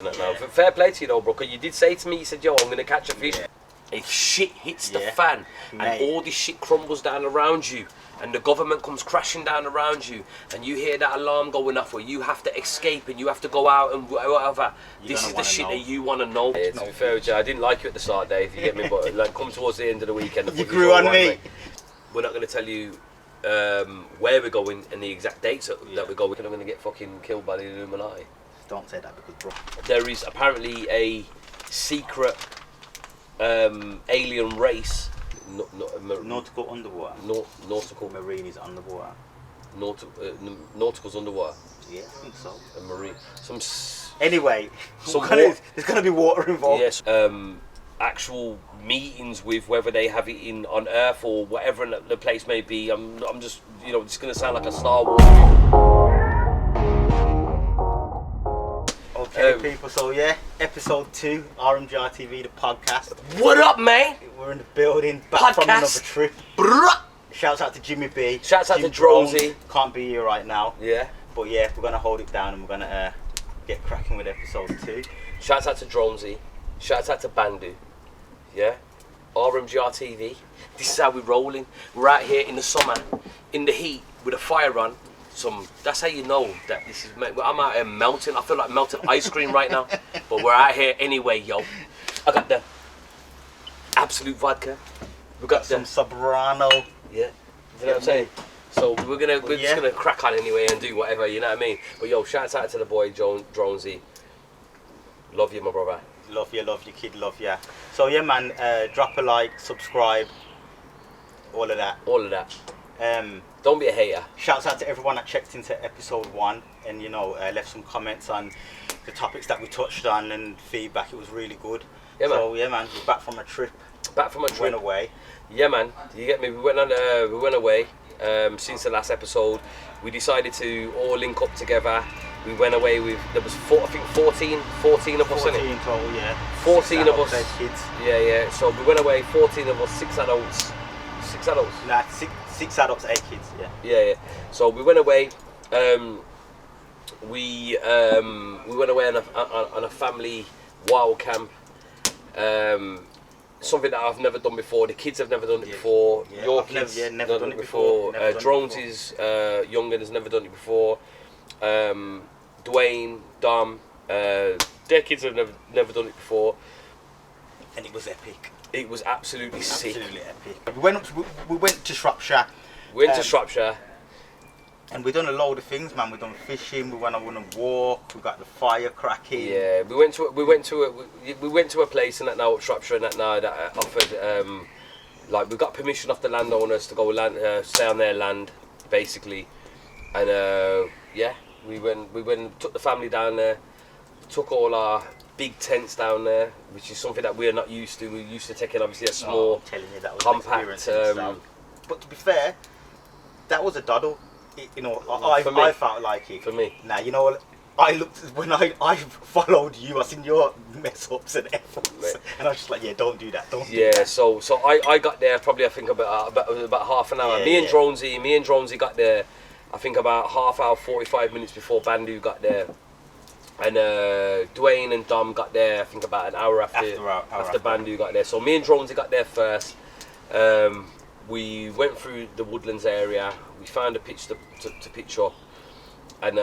Now, fair play to you though, bro, because you did say to me, you said, yo, I'm going to catch a fish. If shit hits the fan and all this shit crumbles down around you and the government comes crashing down around you and you hear that alarm going off where you have to escape and you have to go out and whatever, this is the shit that you want to know. Yeah, to be fair with you, I didn't like you at the start, Dave, you get me, but like, come towards the end of the weekend. You grew on me. We're not going to tell you where we're going and the exact dates that we're going. We're going to get fucking killed by the Illuminati. Don't say that because, bro. There is apparently a secret alien race. Nautical underwater. Nautical. Marine is underwater. Nautical's underwater. Yeah, I think so. A marine. Anyway, there's going to be water involved. Yes. Actual meetings with whether they have it on Earth or whatever the place may be. I'm just, you know, it's going to sound like a Star Wars movie. Okay, people, so yeah, episode 2, RMGR TV, the podcast. What up, man? We're in the building, back from another trip. Shouts out to Jimmy B. Shouts out to Dronesy. Can't be here right now. Yeah. But yeah, we're going to hold it down and we're going to get cracking with episode 2. Shouts out to Dronesy. Shouts out to Bandu. Yeah. RMGR TV. This is how we're rolling. We're out here in the summer, in the heat, with a fire on. That's how you know that this is. I'm out here melting. I feel like melting ice cream right now. But we're out here anyway, yo. I got the absolute vodka. We got some Sobrano. Yeah. You know what I'm saying? So we're just gonna crack on anyway and do whatever. You know what I mean? But yo, shouts out to the boy Dronesy. Love you, my brother. Love you, kid. Love you. So yeah, man. Drop a like, subscribe. All of that. All of that. Don't be a hater. Shouts out to everyone that checked into episode 1 and, you know, left some comments on the topics that we touched on and feedback. It was really good. Yeah, man. So yeah, man, we're back from a trip. Back from a trip. Went away. Yeah, man. You get me? We went away. Since the last episode, we decided to all link up together. We went away with, there was 14 of us, innit? 14 total, yeah. 14 of us. Kids. Yeah. So we went away, 14 of us, 6 adults. 6 adults? Nah, 6 adults, 8 kids, yeah. Yeah. So we went away. We went away on a family wild camp. Something that I've never done before. The kids have never done it before. Yeah, Your kids never done it before. Drones' younger has never done it before. Dwayne, Dom, their kids have never done it before. And it was epic. It was absolutely sick. Absolutely epic. We went to Shropshire. To Shropshire. And we done a load of things, man. We done fishing. We went on a walk. We got the fire cracking. Yeah, we went to a place in that now, Shropshire, and that now that offered like we got permission off the landowners to go stay on their land, basically. And yeah, we went took the family down there, took all our big tents down there, which is something that we're not used to. We're used to taking obviously a small, compact. But to be fair, that was a doddle. You know, I felt like it. For me. Now, you know what? I looked, when I followed you, I seen your mess ups and efforts. And I was just like, yeah, don't do that. Don't do that. So I got there probably, I think, about half an hour. Me and Dronesy got there, I think, about half hour, 45 minutes before Bandu got there. And Dwayne and Dom got there, I think, about an hour after Bandu got there. So me and Dronesy got there first. We went through the woodlands area. We found a pitch to pitch up, and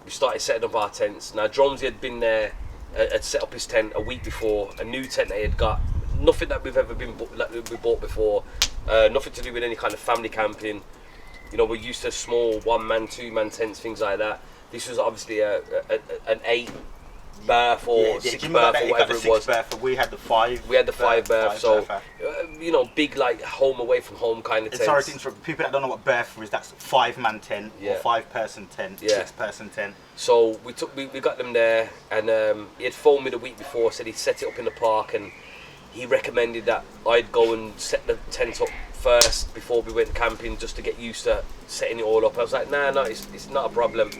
we started setting up our tents. Now Dronesy had been there, had set up his tent a week before, a new tent that he had got. Nothing that we've ever we bought before. Nothing to do with any kind of family camping. You know, we're used to small 1-man, 2-man tents, things like that. This was obviously an 8 berth or 6 berth or whatever it was. We had the 5. We had the 5 berth, so you know, big like home away from home kind of tent. Sorry to interrupt. People that don't know what berth is, that's 5-man tent or 5-person tent, 6-person tent. So we got them there, and he had phoned me the week before, said he'd set it up in the park, and he recommended that I'd go and set the tent up first before we went camping, just to get used to setting it all up. I was like, no, it's not a problem.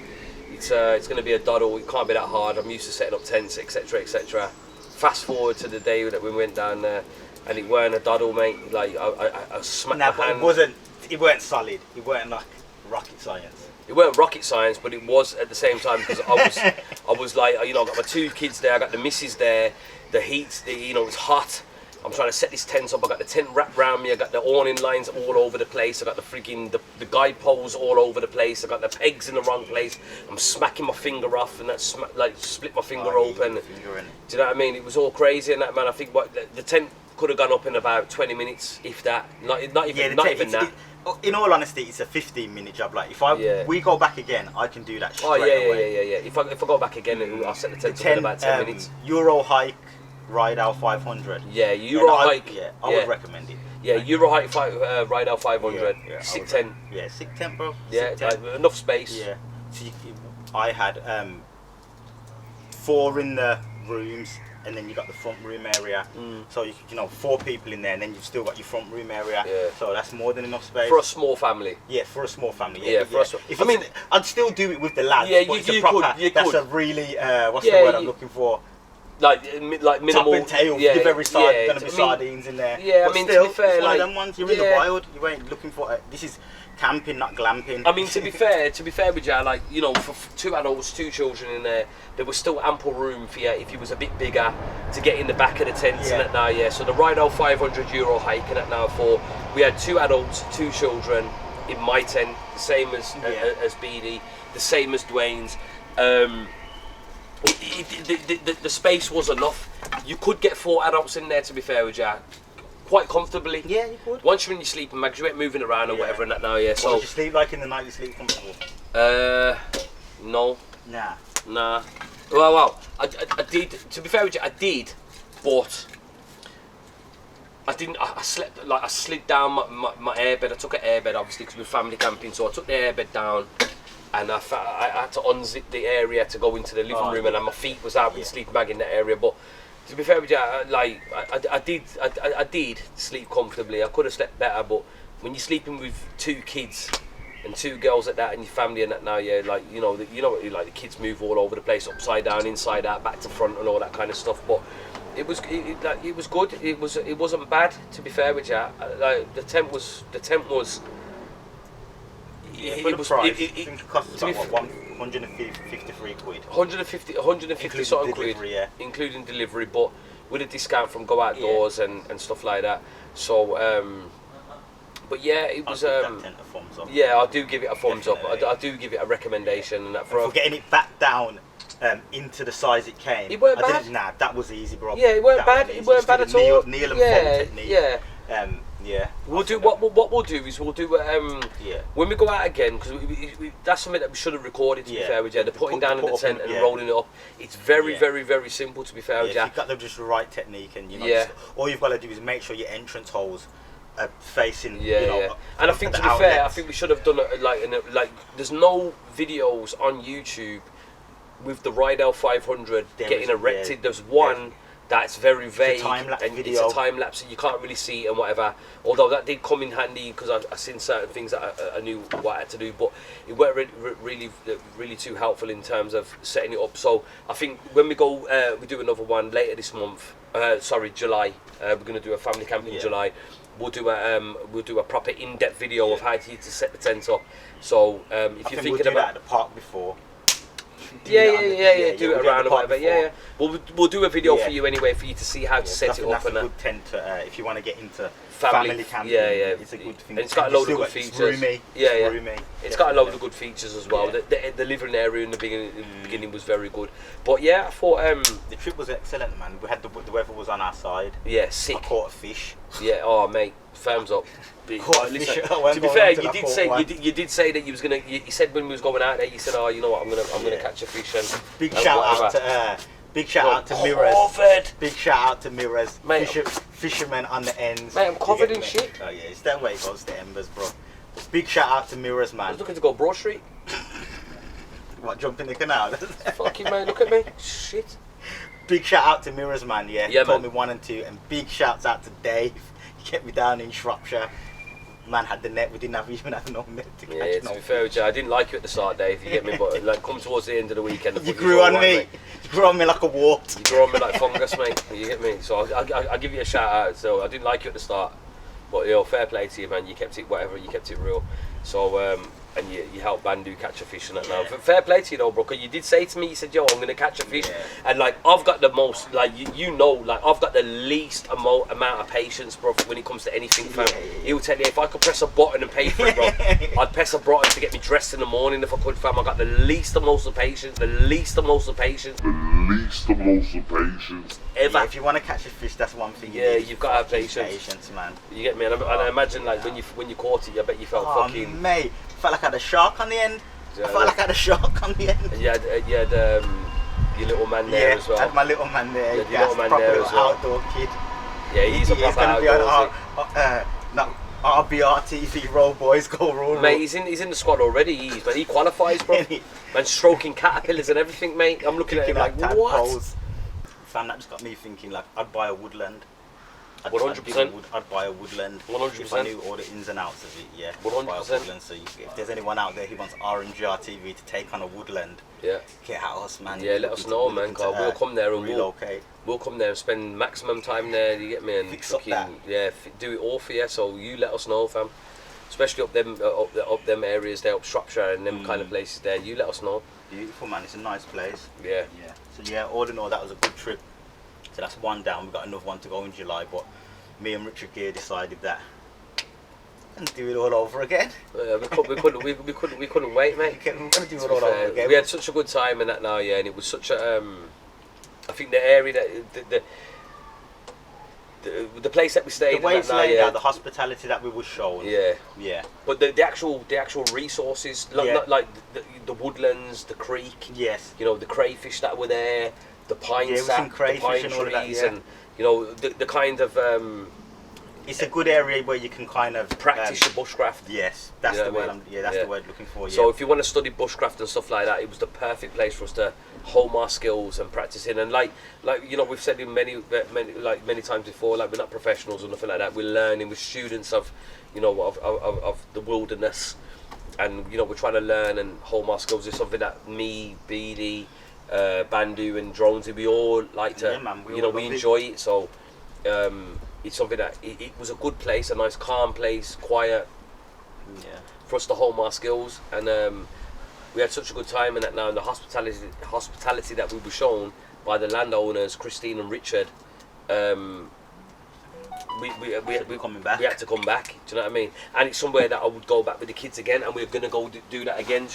It's going to be a doddle. It can't be that hard. I'm used to setting up tents, etc., etc. Fast forward to the day that we went down there, and it weren't a doddle, mate. Like I smacked my hand. It weren't solid. It weren't like rocket science. it weren't rocket science, but it was at the same time, because I was like, you know, I got my 2 kids there, I got the missus there, the heat, you know, it's hot. I'm trying to set this tent up. I got the tent wrapped around me. I got the awning lines all over the place. I got the freaking the guide poles all over the place. I got the pegs in the wrong place. I'm smacking my finger off, and that like split my finger open. Do you know what I mean? It was all crazy, and that, man. I think the tent could have gone up in about 20 minutes, if that. Not even that. In all honesty, it's a 15-minute job. Like if we go back again, I can do that straight away. Yeah. If I go back again, I'll set the tent up in about 10 minutes. EuroHike Rydal500. Yeah, EuroHike. I would recommend it. Yeah, EuroHike Rydal500. Yeah, sick tent. Yeah, sick tent, bro. Yeah, sick tent. enough space. Yeah. So I had 4 in the rooms, and then you got the front room area. So you know, 4 people in there, and then you've still got your front room area. Yeah. So that's more than enough space for a small family. Yeah, for a small family. Yeah, for us. I mean, I'd still do it with the lads. Yeah, but you could. That's a really what's the word I'm looking for? Like minimal. Top and tail. Give every side gonna be sardines in there. Yeah, but I mean, still, to be fair, it's one like of them ones. You're in the wild. You ain't looking for. This is camping, not glamping. I mean, to be fair with you, like, you know, for 2 adults, 2 children in there was still ample room for you if you was a bit bigger to get in the back of the tents and that now. Yeah, so the RYDAL500 EuroHike and that now we had 2 adults, 2 children in my tent, the same as BD, the same as Dwayne's. The space was enough. You could get 4 adults in there, to be fair with you, quite comfortably. Yeah, you could. Once you're in your sleeping bags, you ain't moving around or whatever and that now, yeah. So did you sleep like in the night? You sleep comfortable? No. Nah. Well, I did. To be fair with you, I did, but I didn't. I slept like I slid down my airbed. I took an airbed, obviously, because we're family camping. So I took the airbed down. And I had to unzip the area to go into the living room, and my feet was out with the sleeping bag in that area. But to be fair with you, I did sleep comfortably. I could have slept better, but when you're sleeping with 2 kids and 2 girls at that, and your family and that now, yeah, like you know, like the kids move all over the place, upside down, inside out, back to front, and all that kind of stuff. But it was good. It wasn't bad, to be fair with you. Like the tent was. For the price, I think it costs about 153 quid. 150 something quid, including delivery, but with a discount from Go Outdoors and stuff like that. So, but yeah, it was. I'll give that tent a thumbs up. Yeah, I do give it a thumbs up. I do give it a recommendation, and that for getting it back down into the size it came. It weren't bad. Nah, that was easy, bro. Yeah, it weren't bad. It weren't bad at all. Kneel and fold technique. Yeah. We'll do what we'll do is we'll do when we go out again, because that's something that we should have recorded, to be fair with you. The putting down of the tent and rolling it up. It's very very simple, to be fair with you. You've got just the right technique, and all you've got to do is make sure your entrance holes are facing. And I think, to be fair, I think we should have done it like there's no videos on YouTube with the RYDAL500 getting erected. There's one. That's very vague, it's a time-lapse video. It's a time lapse, and you can't really see it and whatever. Although that did come in handy, because I seen certain things that I knew what I had to do, but it weren't really too helpful in terms of setting it up. So I think when we go, we do another one later this month. July. We're going to do a family camp in July. We'll do a proper in-depth video of how to set the tent up. So if you're thinking about at the park before. Do it around or whatever. Yeah. We'll do a video for you anyway, for you to see how to set it up. That's a good tent if you want to get into family camping. It's a good thing. And it's got a load of good features. It's roomy. It's got a load of good features as well. The living area in the beginning was very good. But yeah, I thought the trip was excellent, man. We had the weather was on our side. Yeah, sick. I caught a fish. Yeah, oh mate, thumbs up. Listen, to be fair, you did say that you was gonna. You said when we was going out there, you said, "Oh, you know what? I'm gonna catch a fish." And big shout out to Mirrors. Big shout out to Mirrors. Fishermen on the ends. Mate, I'm covered in shit. Oh yeah, it's that way it goes to Embers, bro. Big shout out to Mirrors, man. I was looking to go Broad Street. What, jump in the canal? Fucking man, look at me. Shit. Big shout out to Mirrors, man. Yeah, told me 1 and 2, and big shouts out to Dave. He kept me down in Shropshire. Man had the net, we didn't even have no net to catch. To be fair with you, I didn't like you at the start, Dave, you get me, but like come towards the end of the weekend, you grew on me. You grew on me like a wart. You grew on me like fungus, mate. You get me. So I give you a shout out. So I didn't like you at the start, but fair play to you, man. You kept it whatever. You kept it real. So and you help Bandu catch a fish and that now. Fair play to you though, bro, because you did say to me, you said, yo, I'm going to catch a fish. And like, I've got the most, like, you know, like, I've got the least amount of patience, bro, when it comes to anything, fam. He'll tell you, if I could press a button and pay for it, bro, I'd press a button to get me dressed in the morning if I could, fam. I got the least amount of patience, ever. Yeah, if you want to catch a fish, that's one thing. You've got to have patience, man. You get me? And I imagine, like, when you caught it, I bet you felt fucking... mate. I felt like I had a shark on the end. And you had your little man there as well. I had my little man there. Your little man there as well. Outdoor kid. Yeah, he's a proper outdoorsy. RBR TV, roll boys, go roll. Mate, he's in the squad already. He qualifies, bro. Man, stroking caterpillars and everything, mate. I'm looking at him like, what? Fam, that just got me thinking, like, I'd buy a woodland. 100%. I'd buy a woodland. 100%. If I knew all the ins and outs of it, yeah. 100%. Buy a woodland. So if there's anyone out there who wants RMGR TV to take on a woodland, get at us, man. Yeah, let us know, man. Cause we'll come there and relocate. We'll come there and spend maximum time there. You get me? And fix up that. Do it all for you. So you let us know, fam. Especially up them areas there, up Shropshire and them kind of places there. You let us know. Beautiful, man. It's a nice place. Yeah. So yeah, all in all, that was a good trip. So that's one down. We've got another one to go in July, but me and Richard Gere decided that and do it all over again. We couldn't wait, mate. We're gonna do it all over again. We had such a good time in that now, and it was such a I think the area that the place that we stayed in, the hospitality that we were shown. Yeah. But the actual resources, like the woodlands, the creek. Yes. You know, the crayfish that were there, the pine sap, the pine and all of that, trees, and you know the kind of. It's a good area where you can kind of practice your bushcraft. Yes, that's the word. That's the word looking for. Yeah. So if you want to study bushcraft and stuff like that, it was the perfect place for us to hone our skills and practice in. And like you know, we've said in many times before, like we're not professionals or nothing like that. We're learning. We're students of, you know, of the wilderness, and you know, we're trying to learn and hone our skills. It's something that me, Beanie, Bandu, and Dronesy, we all like to. Yeah, man, we enjoy it. So. It's something that it was a good place, a nice calm place, quiet, for us to hone our skills, and we had such a good time in that now. And the hospitality that we were shown by the landowners, Christine and Richard, we coming back. We had to come back. Do you know what I mean? And it's somewhere that I would go back with the kids again, and we're gonna go do that again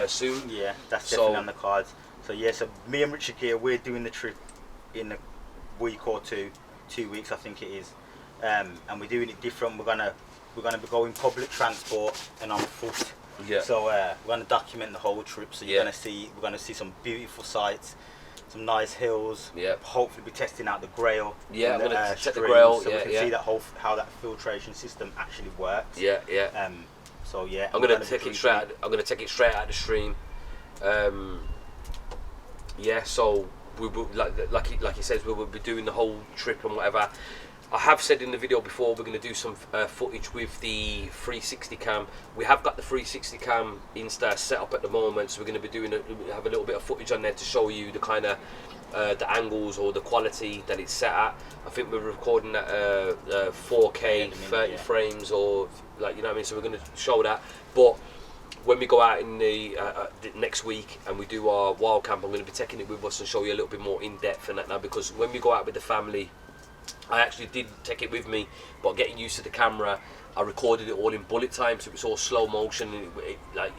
soon. Yeah, that's definitely on the cards. So yeah, so me and Richard Gere, we're doing the trip in a week or 2 weeks, I think it is, and we're doing it different. We're gonna be going public transport and on foot. Yeah. So we're gonna document the whole trip. So we're gonna see some beautiful sights, some nice hills. Yeah. Hopefully, be testing out the Grail. Yeah, I'm gonna check the Grail. So we can see that how that filtration system actually works. Yeah. So yeah. I'm gonna take it straight out of the stream. Yeah. So. We will, like he says, we will be doing the whole trip and whatever. I have said in the video before we're going to do some footage with the 360 cam. We have got the 360 cam Insta set up at the moment, so we're going to be have a little bit of footage on there to show you the kind of the angles or the quality that it's set at. I think we're recording at 4K 30 frames, or like, you know what I mean. So we're going to show that, but. When we go out in the next week and we do our wild camp, I'm going to be taking it with us and show you a little bit more in depth in that now, because when we go out with the family, I actually did take it with me, but getting used to the camera, I recorded it all in bullet time, so it was all slow motion, and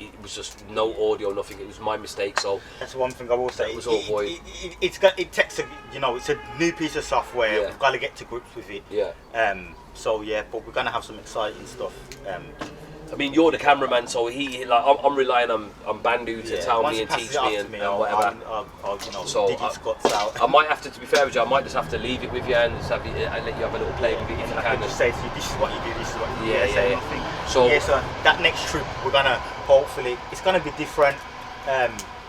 it was just no audio, nothing. It was my mistake. So that's one thing I will say. It was all void. It takes it's a new piece of software. Yeah. We've got to get to grips with it. Yeah. So yeah, but we're gonna have some exciting stuff. I mean, you're the cameraman, so I'm relying on Bandu to tell me and teach me and whatever. So dig his guts out. I might have to be fair with you, I might just have to leave it with you and just and let you have a little play with it if you can. I can just say to you, this is what you do, this is what you do. Yeah. So that next trip, we're gonna hopefully, it's gonna be different,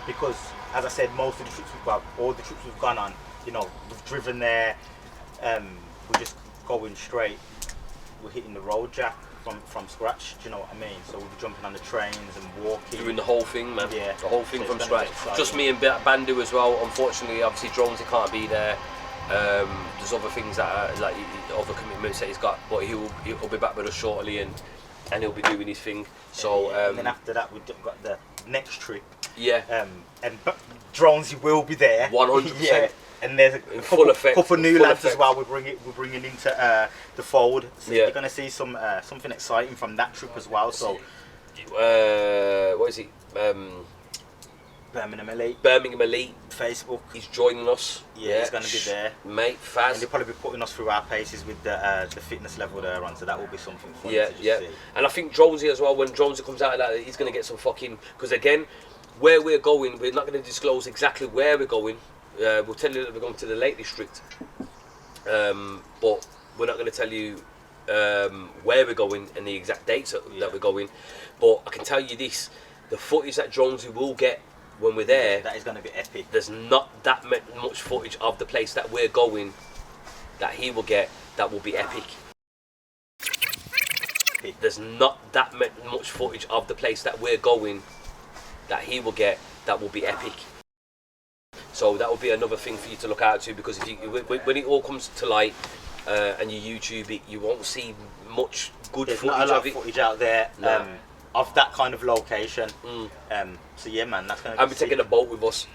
because as I said, most of the trips all the trips we've gone on, you know, we've driven there, we're just going straight, we're hitting the road, Jack. From scratch, do you know what I mean? So we'll be jumping on the trains and walking. Doing the whole thing, man. Yeah. The whole thing from scratch. Just me and Bandu as well. Unfortunately, obviously, Dronesy can't be there. There's other things that are, like, other commitments that he's got, but he'll be back with us shortly, and and he'll be doing his thing. So and then after that we've got the next trip. Yeah. And Dronesy will be there. 100%. Yeah. And there's a couple new lads as well. We're bringing into the fold. So you're gonna see something exciting from that trip as well. So, what is it? Birmingham Elite. Birmingham Elite. Facebook. He's joining us. Yeah, he's gonna be there, mate. Faz. And he'll probably be putting us through our paces with the fitness level they're on. So that will be something fun to just see. And I think Dronesy as well. When Dronesy comes out of that, he's gonna get some fucking. Because again, where we're going, we're not gonna disclose exactly where we're going. We'll tell you that we're going to the Lake District, but we're not going to tell you where we're going and the exact dates that we're going. But I can tell you this: the footage that Dronesy will get when we're there, that is going to be epic. There's not that much footage of the place that we're going that he will get that will be epic. There's not that much footage of the place that we're going that he will get that will be epic. So that will be another thing for you to look out to, because if you, when it all comes to light and you YouTube it, you won't see much good There's footage not a lot of it. Footage out there of that kind of location. So yeah, man, that's going to be. And we're taking a boat with us.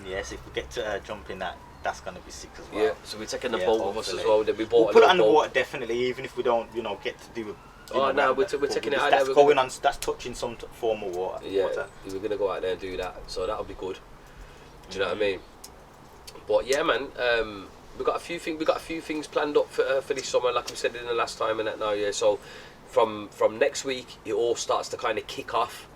Yes, if we get to jump in that's going to be sick as well. Yeah, so we're taking the boat with us as well. Then we bought we'll put it on the water definitely, even if we don't, get to do. We're taking it out there. That's going on. That's touching some form of water. Yeah, we're gonna go out there and do that. So that'll be good. Do you know what I mean? But yeah, man, we got a few things planned up for this summer, like we said in the last time and that now. Yeah, so from next week it all starts to kind of kick off.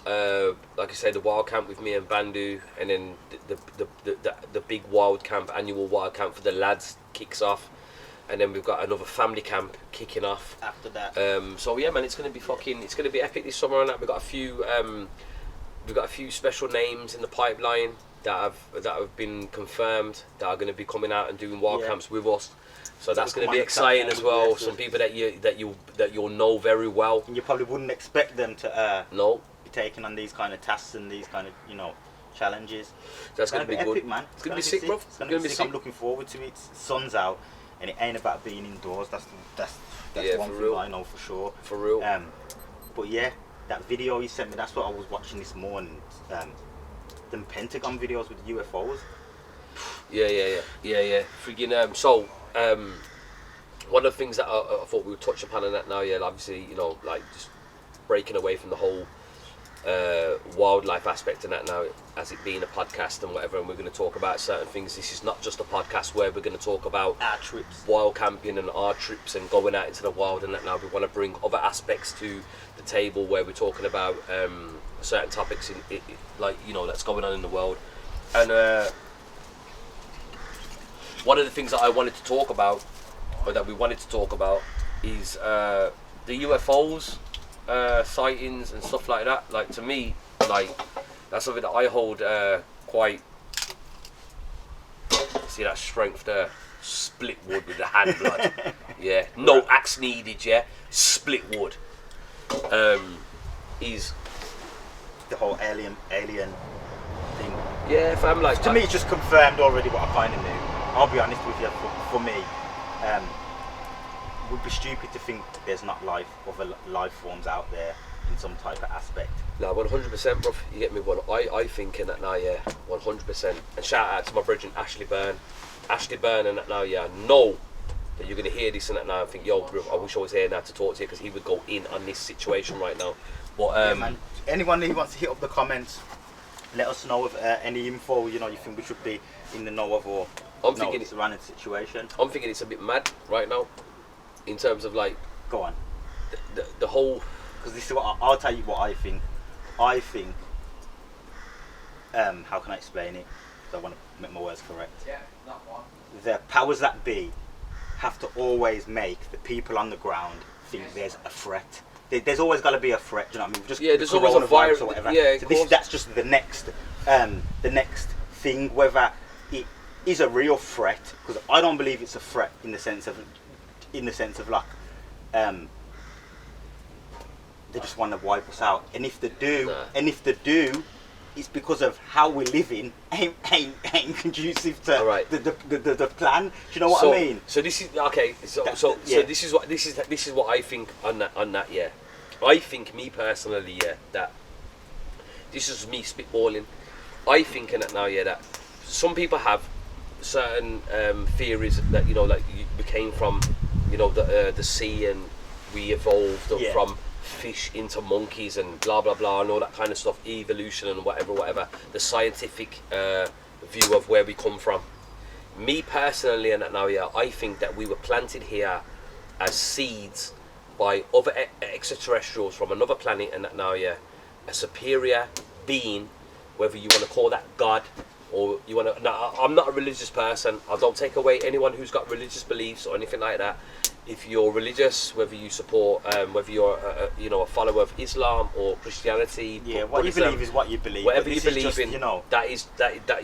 Like I said, the wild camp with me and Bandu, and then the big wild camp, annual wild camp for the lads kicks off, and then we've got another family camp kicking off after that. So yeah, man, it's gonna be epic this summer. And that we've got a few special names in the pipeline that have been confirmed that are going to be coming out and doing wild camps with us. So that's going to be exciting as well. Some people that you'll know very well. And you probably wouldn't expect them to be taking on these kind of tasks and these kind of challenges. That's going to be epic, good, man. It's going to be sick, bro. It's going to be sick. I'm looking forward to it. Sun's out, and it ain't about being indoors. That's one thing I know for sure. For real. But yeah, that video you sent me, that's what I was watching this morning. Them Pentagon videos with the UFOs. Yeah. Freaking so one of the things that I thought we would touch upon in that now, obviously, like just breaking away from the whole wildlife aspect in that now, as it being a podcast and whatever, and we're going to talk about certain things. This is not just a podcast where we're going to talk about our trips, wild camping and our trips and going out into the wild and that now. We want to bring other aspects to the table where we're talking about certain topics in like that's going on in the world. And one of the things that I wanted to talk about, or that we wanted to talk about, is the UFOs sightings and stuff like that. Like, to me, like, that's something that I hold quite. See that strength there? Split wood with the hand blood. Yeah, no axe needed. Yeah, split wood. Is the whole alien thing. Yeah, if I'm like, to me, it's just confirmed already what I kind of knew. I'll be honest with you. For me, it would be stupid to think that there's not other life forms out there in some type of aspect. No, 100%, bro. You get me? I think in that now, yeah, 100%. And shout out to my brethren Ashley Byrne, and that now, yeah. I know that you're gonna hear this and that now and think, yo, bro, I wish I was here now to talk to you, because he would go in on this situation right now. But yeah, man. Anyone who wants to hit up the comments, let us know of any info you think we should be in the know of, or thinking it's a random situation. I'm thinking it's a bit mad right now, in terms of like. Go on. The whole. Because this is what I'll tell you what I think. I think. How can I explain it? Because I want to make my words correct. Yeah, that one. The powers that be have to always make the people on the ground think there's a threat. There's always got to be a threat. Do you know what I mean? Just there's always a virus or whatever. Yeah, so that's just the next thing. Whether it is a real threat, because I don't believe it's a threat in the sense of like, they just want to wipe us out. And if they do, it's because of how we're living ain't conducive to the plan. Do you know what I mean? So this is okay. So this is what I think on that. Yeah. I think, me personally, yeah, that this is me spitballing. I think in it now, yeah, that some people have certain theories that, you know, like we came from, you know, the sea, and we evolved up from fish into monkeys and blah blah blah and all that kind of stuff, evolution and whatever. The scientific view of where we come from. Me personally, and now, yeah, I think that we were planted here as seeds by other extraterrestrials from another planet, and that now, yeah, a superior being, whether you want to call that God or you want to. Now, I'm not a religious person. I don't take away anyone who's got religious beliefs or anything like that. If you're religious, whether you support, whether you're you know, a follower of Islam or Christianity, yeah, what Buddhism, you believe is what you believe. whatever you believe just, in, you know, that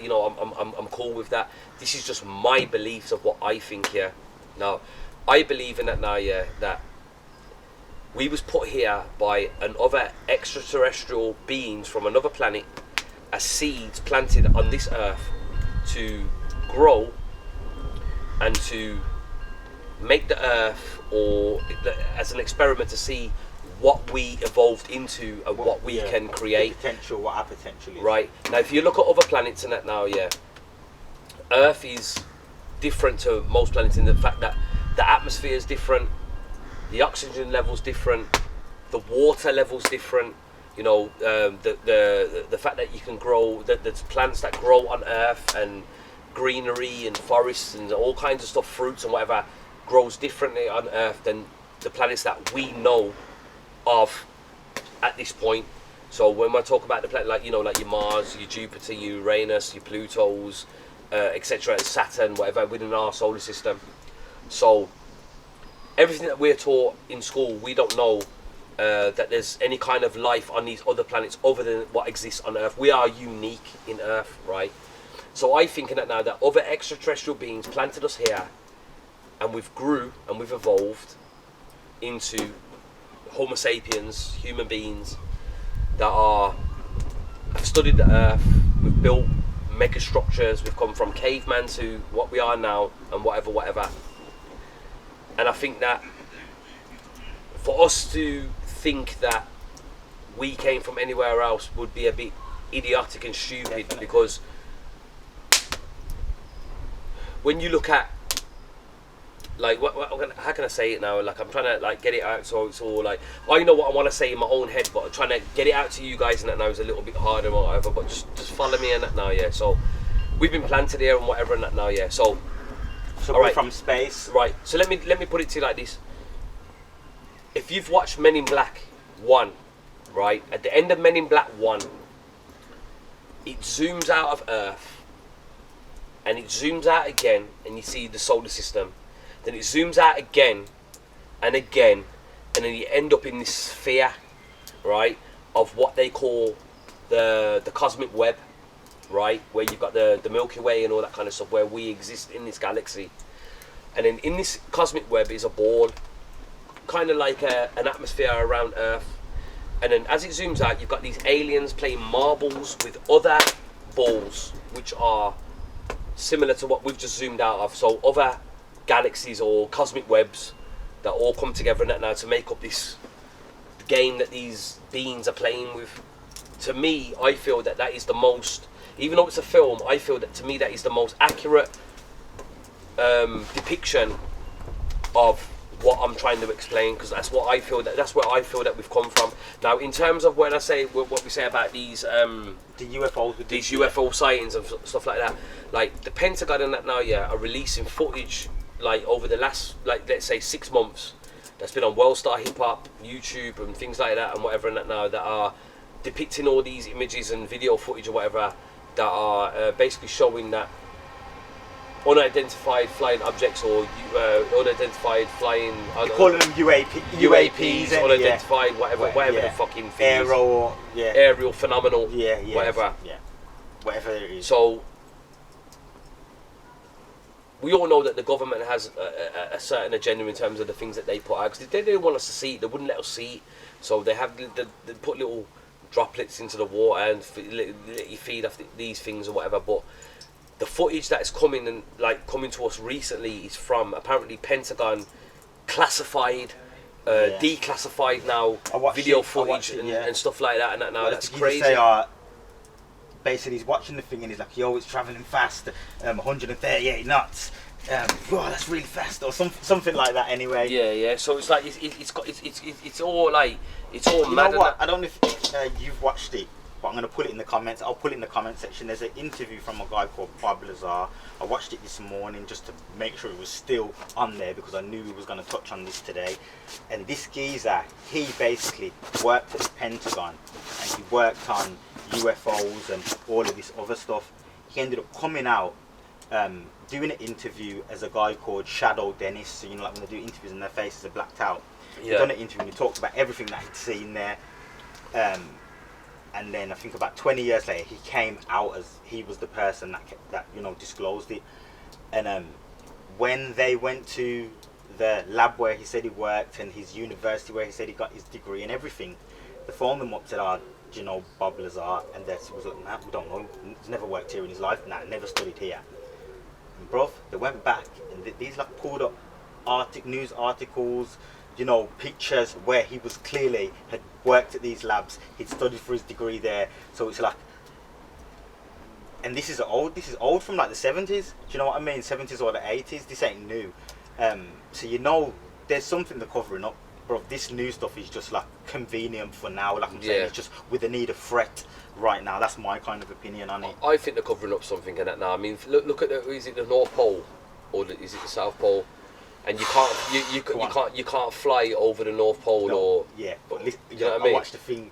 you know, I'm cool with that. This is just my beliefs of what I think here. Now, I believe in that now, yeah, that we was put here by another extraterrestrial beings from another planet as seeds planted on this earth to grow and to make the earth, or as an experiment to see what we evolved into and what we can create. Potential, what our potential is. Right. Now, if you look at other planets and that now, yeah, Earth is different to most planets in the fact that the atmosphere is different, the oxygen level's different, the water level's different. You know, the fact that you can grow, that there's plants that grow on Earth, and greenery and forests and all kinds of stuff, fruits and whatever, grows differently on Earth than the planets that we know of at this point. So when we talk about the planet, like, you know, like your Mars, your Jupiter, your Uranus, your Plutos, etc., Saturn, whatever, within our solar system. So everything that we're taught in school, we don't know that there's any kind of life on these other planets other than what exists on Earth. We are unique in Earth, right? So I think in that now that other extraterrestrial beings planted us here, and we've grew and we've evolved into Homo sapiens, human beings that have studied the Earth. We've built mega structures. We've come from caveman to what we are now, and whatever. And I think that for us to think that we came from anywhere else would be a bit idiotic and stupid. Definitely. Because when you look at, like, how can I say it now? Like, I'm trying to, like, get it out so it's all like, I know what I want to say in my own head, but I'm trying to get it out to you guys, and that now is a little bit harder or whatever. But just follow me in that now, yeah. So we've been planted here and whatever, and that now, yeah. So we're right. From space, right? So let me put it to you like this. If you've watched Men in Black 1, right, at the end of Men in Black 1, it zooms out of Earth, and it zooms out again, and you see the solar system. Then it zooms out again and again, and then you end up in this sphere, right, of what they call the cosmic web, right, where you've got the Milky Way and all that kind of stuff, where we exist in this galaxy. And then in this cosmic web is a ball, kind of like an atmosphere around Earth. And then as it zooms out, you've got these aliens playing marbles with other balls, which are similar to what we've just zoomed out of. So other galaxies or cosmic webs that all come together in that now to make up this game that these beings are playing with. To me, I feel that is the most, even though it's a film, I feel that to me that is the most accurate depiction of what I'm trying to explain, because that's what I feel that's where I feel that we've come from. Now, in terms of when I say what we say about these the UFOs, with these UFO sightings and stuff like that, like the Pentagon and that now, yeah, are releasing footage like over the last, like, let's say 6 months, that's been on World Star Hip Hop, YouTube and things like that and whatever and that now, that are depicting all these images and video footage or whatever that are basically showing that unidentified flying objects or unidentified flying. You're calling them UAPs, unidentified, whatever the fucking thing is. Aerial phenomenal, whatever. Yeah, whatever it is. So we all know that the government has a certain agenda in terms of the things that they put out, because they didn't want us to see it, they wouldn't let us see it. So they put little droplets into the water and let you feed off these things or whatever. But the footage that is coming to us recently is from apparently Pentagon classified declassified now video footage and stuff like that, and that now. Well, that's crazy. Basically, he's watching the thing and he's like, "Yo, it's traveling fast, 138 knots. Wow, that's really fast," or something like that. Anyway. Yeah. So it's like it's all like it's all you mad. Know what? I don't know if you've watched it, but I'm gonna put it in the comments. I'll put it in the comment section. There's an interview from a guy called LAZAR. I watched it this morning just to make sure it was still on there because I knew we was gonna touch on this today. And this geezer, he basically worked at the Pentagon and he worked on UFOs and all of this other stuff. He ended up coming out doing an interview as a guy called Shadow Dennis. So you know, like when they do interviews and their faces are blacked out. He done an interview and he talked about everything that he'd seen there. And then I think about 20 years later, he came out as he was the person that you know disclosed it. And when they went to the lab where he said he worked and his university where he said he got his degree and everything, they phoned them up, said, "Oh, do you know Bob Lazar?" And they was like, "Nah, we don't know. He's never worked here in his life. Nah, never studied here." And bruv, they went back and these like pulled up news articles, you know, pictures where he was clearly had worked at these labs. He'd studied for his degree there. So it's like, and this is old from like the 70s. Do you know what I mean? 70s or the 80s. This ain't new. So you know, there's something they're covering up. Bro, this new stuff is just like convenient for now. Like I'm saying, it's just with the need of threat right now. That's my kind of opinion on it. I think they're covering up something in that now. I mean, look at is it the North Pole or is it the South Pole? And you can't fly over the North Pole or but listen, you know what I mean? I watched the thing.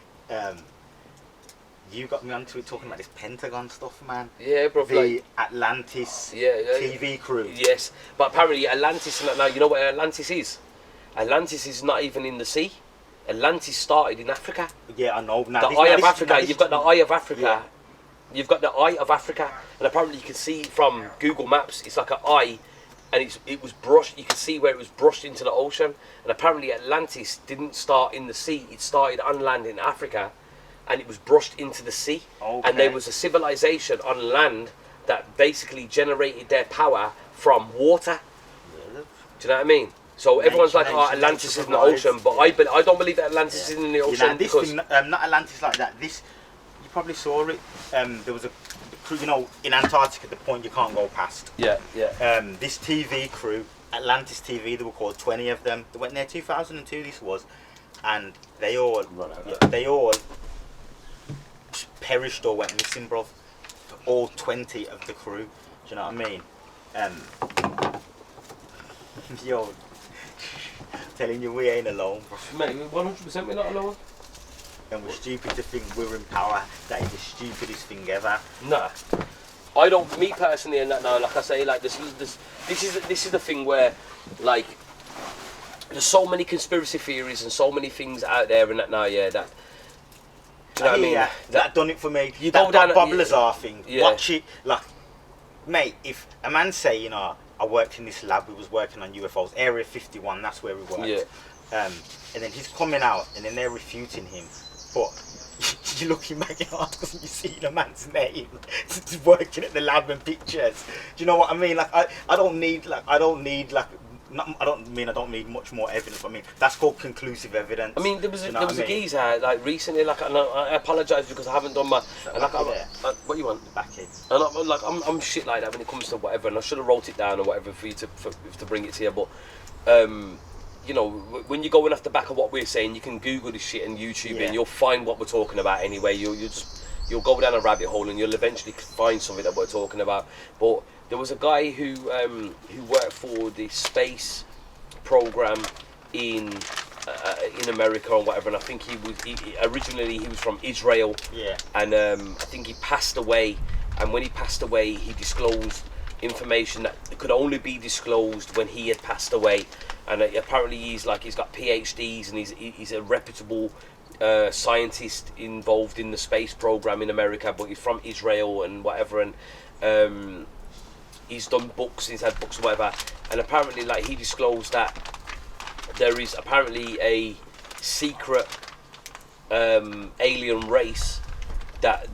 You got me onto it talking about this Pentagon stuff, man. Yeah, bro. The Atlantis TV crew. Yes, but apparently Atlantis. Now you know what Atlantis is. Atlantis is not even in the sea. Atlantis started in Africa. Yeah, I know. Now, the Eye of Africa. You've got the Eye of Africa. Yeah. You've got the Eye of Africa, and apparently you can see from Google Maps. It's like an eye. And it was brushed. You can see where it was brushed into the ocean. And apparently Atlantis didn't start in the sea. It started on land in Africa, and it was brushed into the sea. Okay. And there was a civilization on land that basically generated their power from water. Do you know what I mean? So everyone's like, "Oh, Atlantis is in the ocean," but I don't believe that Atlantis is in the ocean. You know, this thing, not Atlantis like that. This, you probably saw it. There was a crew, you know, in Antarctica, the point you can't go past. Yeah. This TV crew, Atlantis TV, there were called 20 of them. They went there 2002. This was, and they all perished or went missing, bro. All 20 of the crew. Do you know what I mean? Yo, telling you we ain't alone, bro. Mate, 100% we're not alone. And we're stupid to think we're in power. That is the stupidest thing ever. Nah, I don't. Me personally, and that now, like I say, like this is the thing where, like, there's so many conspiracy theories and so many things out there, and that now, that. Do you know what I mean? Yeah, that done it for me. You that go down Bob Lazar thing. Yeah. Watch it, like, mate. If a man say, you know, I worked in this lab, we was working on UFOs, Area 51. That's where we worked. Yeah. And then he's coming out, and then they're refuting him. But you're looking back in articles and you see the man's name working at the lab and pictures. Do you know what I mean? Like I don't need much more evidence. I mean, that's called conclusive evidence. I mean, there was a geezer like recently. Like, and I apologise because I haven't done my. And like, what you want? Back in. And I'm shit like that when it comes to whatever. And I should have wrote it down or whatever for you to bring it to you. But you know, when you're going off the back of what we're saying, you can Google this shit and YouTube it, and you'll find what we're talking about anyway. You'll go down a rabbit hole and you'll eventually find something that we're talking about. But there was a guy who worked for the space program in America or whatever, and I think originally he was from Israel. Yeah. And I think he passed away, and when he passed away, he disclosed information that could only be disclosed when he had passed away. And apparently he's got PhDs and he's a reputable scientist involved in the space program in America, but he's from Israel and whatever, and he's done books, he's had books or whatever, and apparently like he disclosed that there is apparently a secret alien race that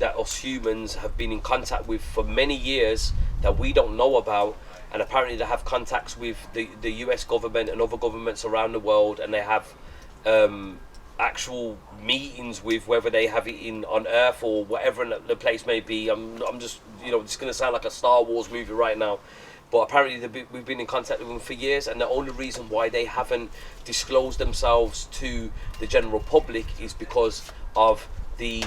us humans have been in contact with for many years that we don't know about. and apparently they have contacts with the US government and other governments around the world, and they have actual meetings with, whether they have it on Earth or whatever the place may be. I'm just, it's going to sound like a Star Wars movie right now, but apparently we've been in contact with them for years, and the only reason why they haven't disclosed themselves to the general public is because of the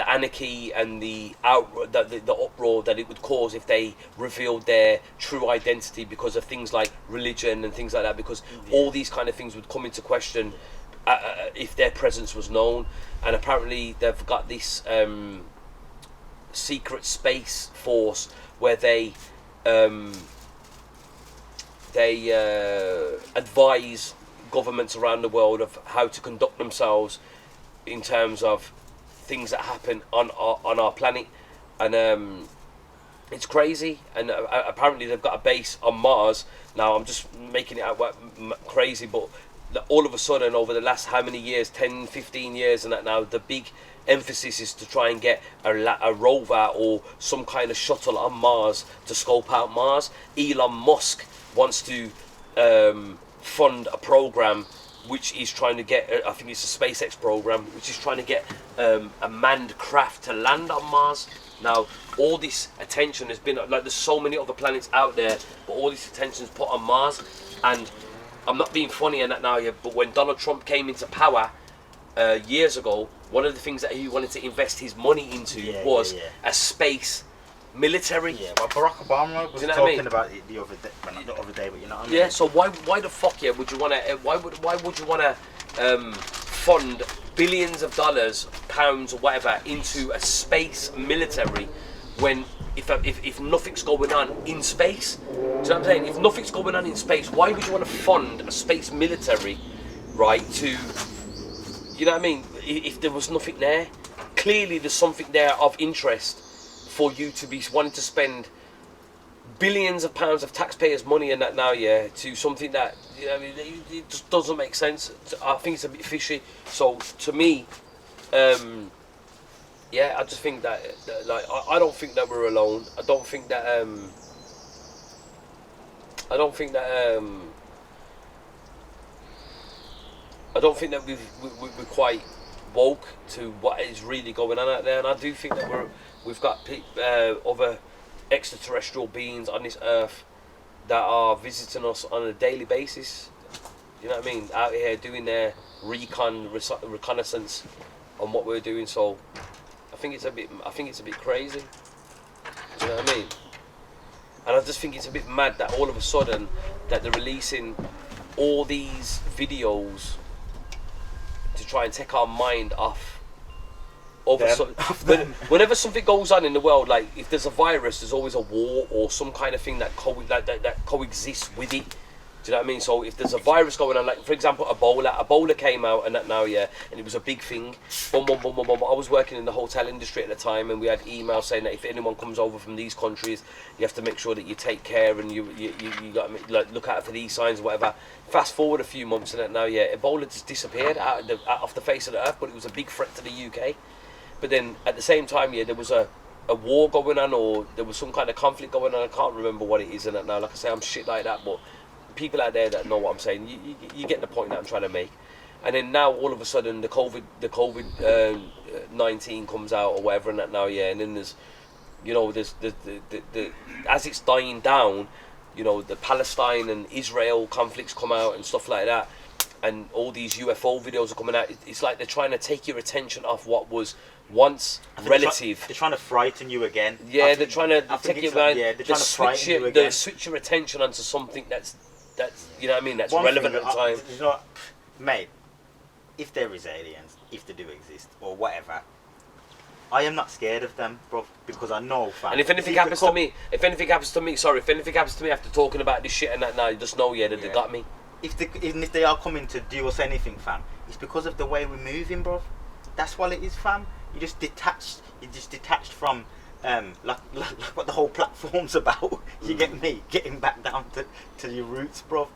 anarchy and the uproar that it would cause if they revealed their true identity, because of things like religion and things like that, because all these kind of things would come into question if their presence was known. And apparently they've got this secret space force where they advise governments around the world of how to conduct themselves in terms of things that happen on our planet. And it's crazy. And apparently they've got a base on Mars. Now I'm just making it out crazy, but all of a sudden over the last how many years, 10, 15 years and that, now the big emphasis is to try and get a rover or some kind of shuttle on Mars to scope out Mars. Elon Musk wants to fund a program which is trying to get, I think it's a SpaceX program, which is trying to get a manned craft to land on Mars. Now, all this attention has been, like, there's so many other planets out there, but all this attention is put on Mars. And I'm not being funny in that now, but when Donald Trump came into power years ago, one of the things that he wanted to invest his money into was a space military. Yeah, well, Barack Obama was talking about it the other day, well, not the other day, but you know what I mean? Yeah, so why the fuck would you want to, why would you want to fund billions of dollars, pounds or whatever into a space military when if nothing's going on in space? Do you know what I'm saying? If nothing's going on in space, why would you want to fund a space military, right, to, you know what I mean, if there was nothing there? Clearly there's something there of interest for you to be wanting to spend billions of pounds of taxpayers' money in that now, to something that, you know, it just doesn't make sense. I think it's a bit fishy. So to me, I just think that like, I don't think that we're alone. I don't think that we're quite woke to what is really going on out there, and I do think that we've got other extraterrestrial beings on this earth that are visiting us on a daily basis. You know what I mean? Out here doing their reconnaissance on what we're doing. So I think it's a bit crazy. Do you know what I mean? And I just think it's a bit mad that all of a sudden that they're releasing all these videos to try and take our mind off. Whenever something goes on in the world, like if there's a virus, there's always a war or some kind of thing that coexists with it. Do you know what I mean? So if there's a virus going on, like for example Ebola came out and that now, and it was a big thing. Boom, boom, boom, boom, boom. I was working in the hotel industry at the time, and we had emails saying that if anyone comes over from these countries, you have to make sure that you take care and you got to like look out for these signs or whatever. Fast forward a few months and that now, Ebola just disappeared off the face of the earth, but it was a big threat to the UK. But then at the same time, there was a war going on, or there was some kind of conflict going on. I can't remember what it is in it now. Like I say, I'm shit like that, but people out there that know what I'm saying, you get the point that I'm trying to make. And then now all of a sudden the COVID-19 comes out or whatever and that now, and then there's, there's the as it's dying down, the Palestine and Israel conflicts come out and stuff like that, and all these UFO videos are coming out. It's like they're trying to take your attention off what was once relative. They're trying to frighten you again. Yeah, they're trying to take your mind. They're trying to frighten you again. They switch your attention onto something that's you know what I mean, that's relevant at the time. Mate, if there is aliens, if they do exist or whatever, I am not scared of them, bro, because I know, fam. And if anything happens to me after talking about this shit and that now, you just know, that they got me. Even if they are coming to do us anything, fam, it's because of the way we're moving, bro. That's what it is, fam. You're just detached from like what the whole platform's about. You get me? Getting back down to your roots, bro.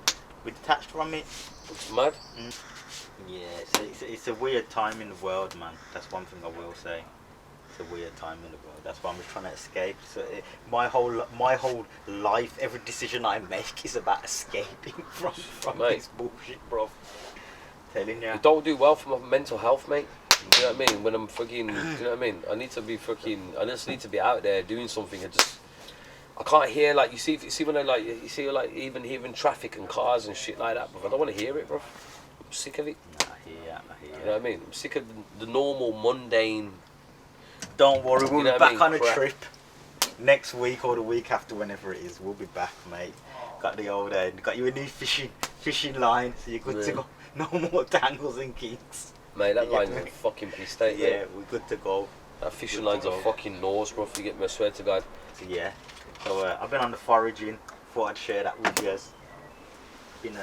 We're detached from it. It's mad. Yeah, it's a weird time in the world, man. That's one thing I will say. It's a weird time in the world. That's why I'm just trying to escape. So my whole life, every decision I make is about escaping from this bullshit, bro. Telling you. It don't do well for my mental health, mate. You know what I mean? When I'm fucking, you know what I mean? I need to be fucking. I just need to be out there doing something. I can't hear, like, you see when I like even hearing traffic and cars and shit like that, bro. I don't want to hear it, bro. I'm sick of it. I hear you. You know what I mean? I'm sick of the normal, mundane. Don't worry, we'll be back on a crap. trip next week or the week after, whenever it is. We'll be back, mate. Got the old end. Got you a new fishing line, so you're good to go. No more tangles and kinks. Mate, that line's in fucking piece state. Yeah, we're good to go. That fishing line's are fucking laws, bro. If you get me, I swear to God. So, yeah. So I've been on the foraging. Thought I'd share that with you guys. Been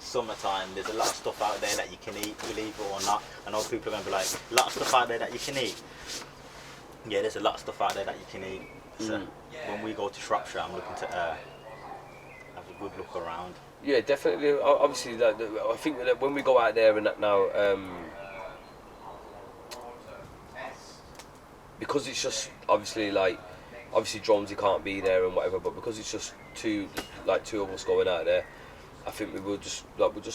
summertime. There's a lot of stuff out there that you can eat, believe it or not. I know people are going to be like, a lot of stuff out there that you can eat. Yeah, there's a lot of stuff out there that you can eat. So when we go to Shropshire, I'm looking to have a good look around. Yeah, definitely. Obviously, I think that when we go out there and that now, because it's just obviously Dronesy can't be there and whatever, but because it's just two of us going out there, I think we'll just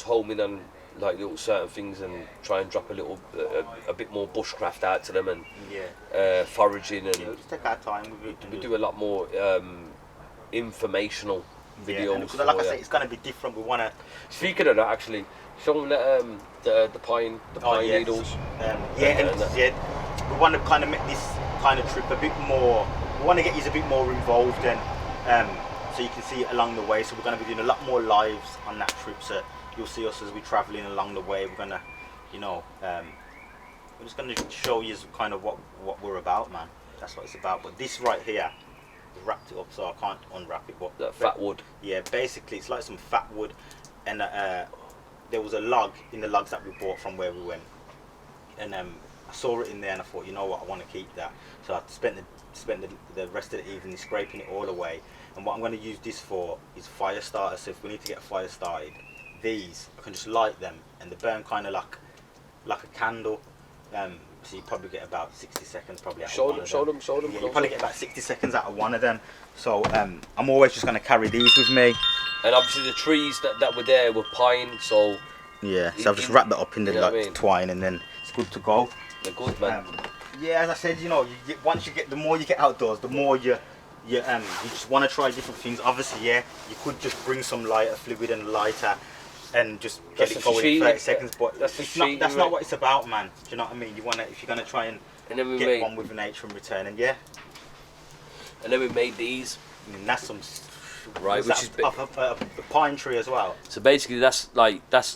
home in on like little certain things and try and drop a bit more bushcraft out to them and foraging and just take our time. We do a lot more informational videos. Because like I say, it's going to be different. We want to. Speaking of that, actually, show them the pine needles. We want to kind of make this kind of trip a bit more. We want to get you a bit more involved and so you can see it along the way. So we're going to be doing a lot more lives on that trip. So you'll see us as we're traveling along the way. We're going to, we're just going to show you kind of what we're about, man. That's what it's about. But this right here, we wrapped it up, so I can't unwrap it. But that fat wood. Yeah, basically it's like some fat wood, and there was a log in the logs that we bought from where we went, and I saw it in there, and I thought, you know what, I want to keep that. So I spent the rest of the evening scraping it all away. And what I'm going to use this for is fire starters. So if we need to get a fire started, these I can just light them, and they burn kind of like a candle. So you probably get about 60 seconds probably out of one of them. Show them. Yeah, you probably get about 60 seconds out of one of them. So I'm always just going to carry these with me. And obviously the trees that were there were pine, so... Yeah, so I've just wrapped that up in the twine, and then it's good to go. They're good, man. Yeah, as I said, the more you get outdoors, the more you just want to try different things. Obviously, yeah, you could just bring some lighter fluid and lighter and just get it going in 30 seconds, but that's not what it's about, man. Do you know what I mean? If you're gonna try and get one with nature and return, and and then we made these. And that's some which is a pine tree as well. So basically, that's